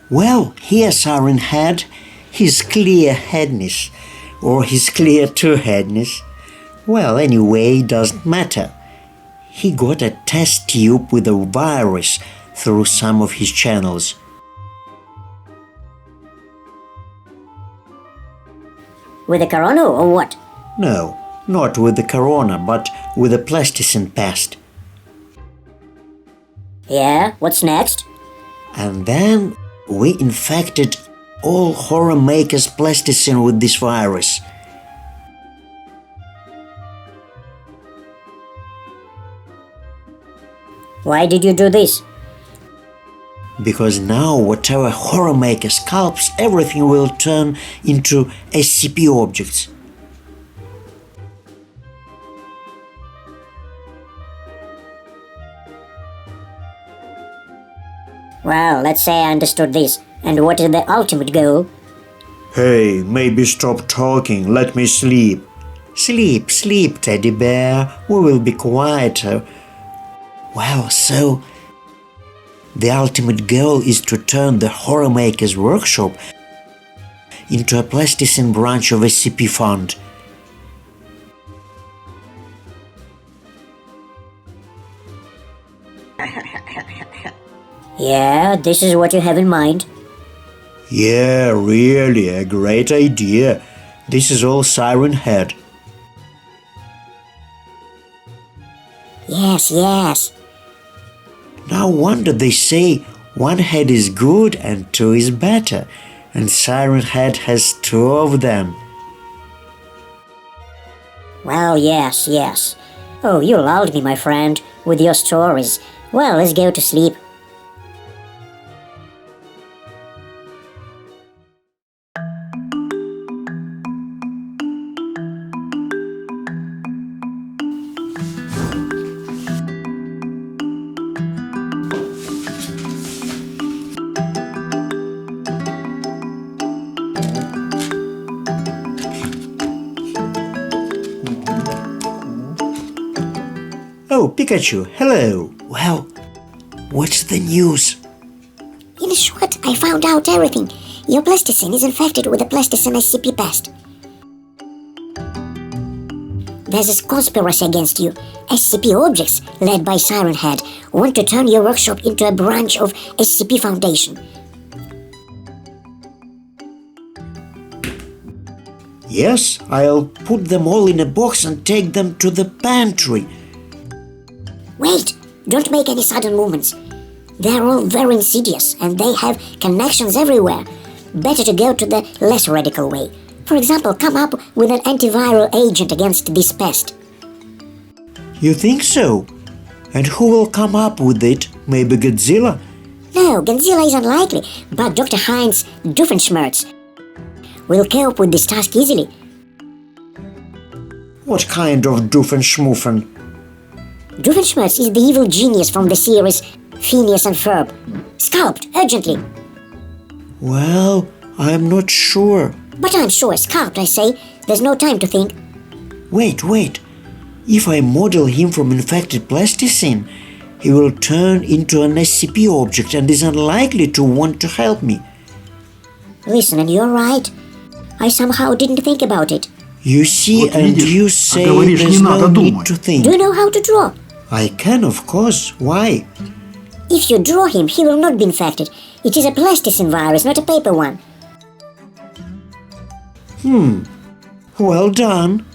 Well, here, Siren Head, his clear-headedness, or his clear two-headedness. Well, anyway, it doesn't matter. He got a test tube with a virus through some of his channels. With the corona or what? No, not with the corona, but with the plasticine pest. Yeah, what's next? And then we infected all Horrormaker's plasticine with this virus. Why did you do this? Because now whatever Horrormaker sculpts, everything will turn into SCP objects. Well, let's say I understood this. And what is the ultimate goal? Hey, maybe stop talking, let me sleep. Sleep, sleep, teddy bear, we will be quieter. Well, so the ultimate goal is to turn the Horrormaker's workshop into a plasticine branch of SCP Fund. Yeah, this is what you have in mind. Yeah, really, a great idea. This is all Siren Head. Yes. No wonder they say one head is good and two is better, and Siren Head has two of them. Well, yes. Oh, you lulled me, my friend, with your stories. Well, let's go to sleep. Oh, Pikachu, hello. Well, what's the news? In short, I found out everything. Your plasticine is infected with the plasticine SCP pest. There's a conspiracy against you. SCP objects, led by Siren Head, want to turn your workshop into a branch of SCP Foundation. Yes, I'll put them all in a box and take them to the pantry. Wait! Don't make any sudden movements. They're all very insidious and they have connections everywhere. Better to go to the less radical way. For example, come up with an antiviral agent against this pest. You think so? And who will come up with it? Maybe Godzilla? No, Godzilla is unlikely, but Dr. Heinz Doofenshmirtz will cope with this task easily. What kind of Doofenshmoofen? Doofenshmirtz is the evil genius from the series Phineas and Ferb. Sculpt, urgently! Well, I'm not sure. But I'm sure, sculpt, I say. There's no time to think. Wait. If I model him from infected plasticine, he will turn into an SCP object and is unlikely to want to help me. Listen, and you're right. I somehow didn't think about it. You see, Вот and видишь, you а say говоришь, there's не no надо need думать. to think. Do you know how to draw? I can, of course. Why? If you draw him, he will not be infected. It is a plasticine virus, not a paper one. Well done.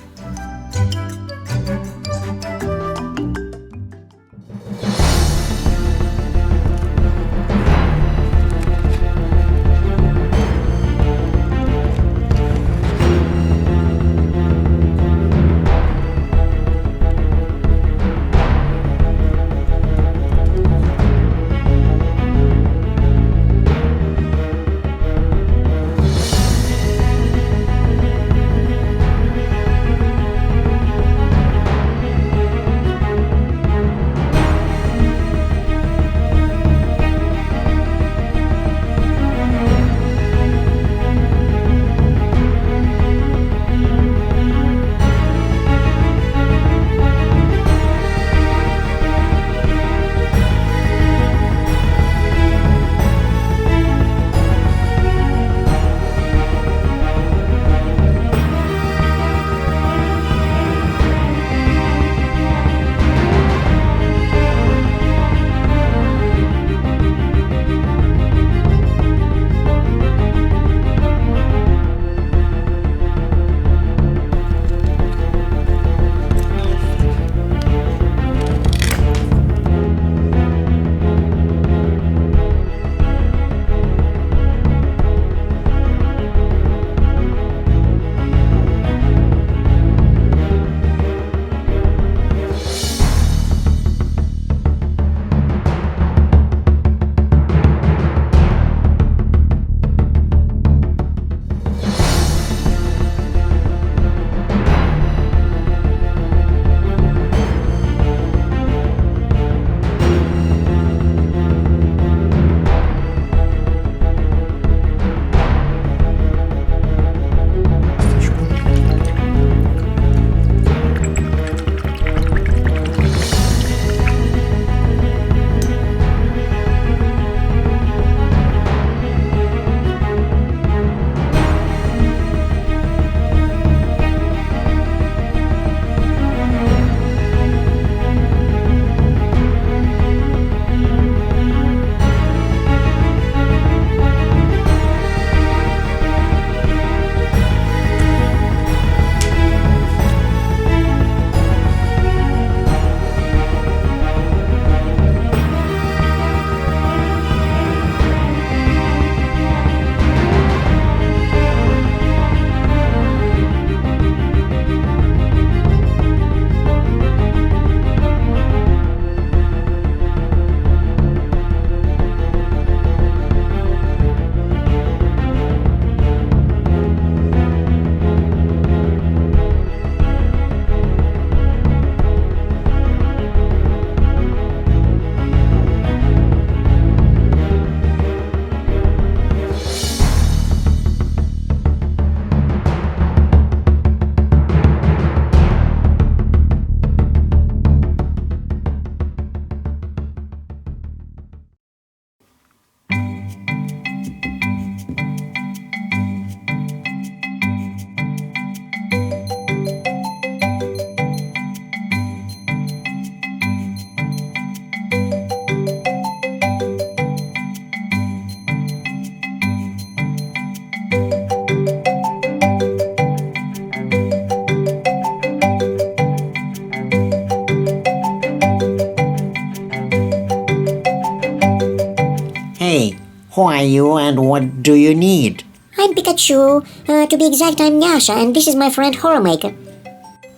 Who are you and what do you need? I'm Pikachu. To be exact, I'm Nyasha, and this is my friend Horrormaker.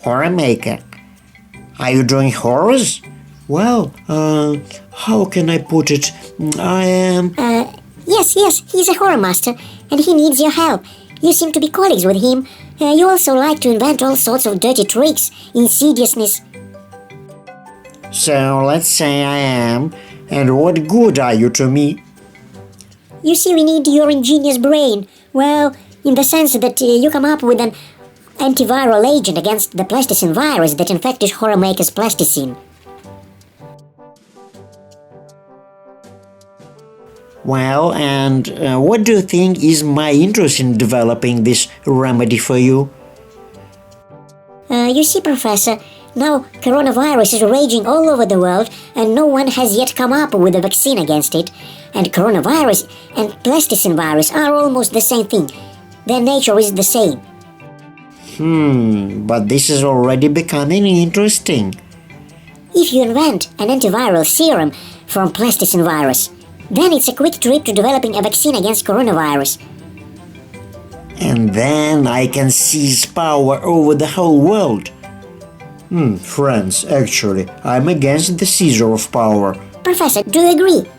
Horrormaker. Are you doing horrors? Well, how can I put it? I am... Yes, he's a horror master, and he needs your help. You seem to be colleagues with him. You also like to invent all sorts of dirty tricks, insidiousness. So let's say I am. And what good are you to me? You see, we need your ingenious brain. Well, in the sense that you come up with an antiviral agent against the plasticine virus that infected Horrormaker's plasticine. Well, and what do you think is my interest in developing this remedy for you? You see, Professor, now coronavirus is raging all over the world and no one has yet come up with a vaccine against it. And coronavirus and plasticine virus are almost the same thing. Their nature is the same. But this is already becoming interesting. If you invent an antiviral serum from plasticine virus, then it's a quick trip to developing a vaccine against coronavirus. And then I can seize power over the whole world. Friends, actually, I'm against the seizure of power. Professor, do you agree?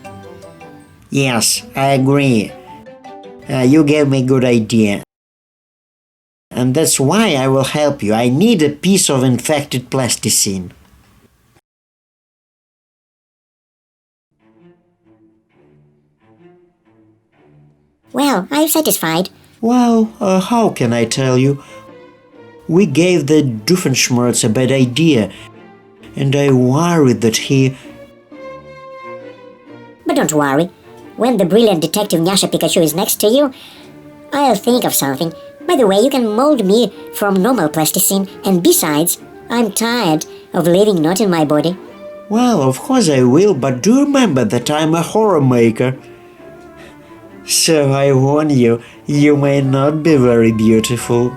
Yes, I agree. You gave me a good idea. And that's why I will help you. I need a piece of infected plasticine. Well, I'm satisfied. Well, how can I tell you? We gave the Doofenshmirtz a bad idea, and I worry that he... But don't worry. When the brilliant Detective Nyasha Pikachu is next to you, I'll think of something. By the way, you can mold me from normal plasticine, and besides, I'm tired of living not in my body. Well, of course I will, but do remember that I'm a horror maker. So I warn you, you may not be very beautiful.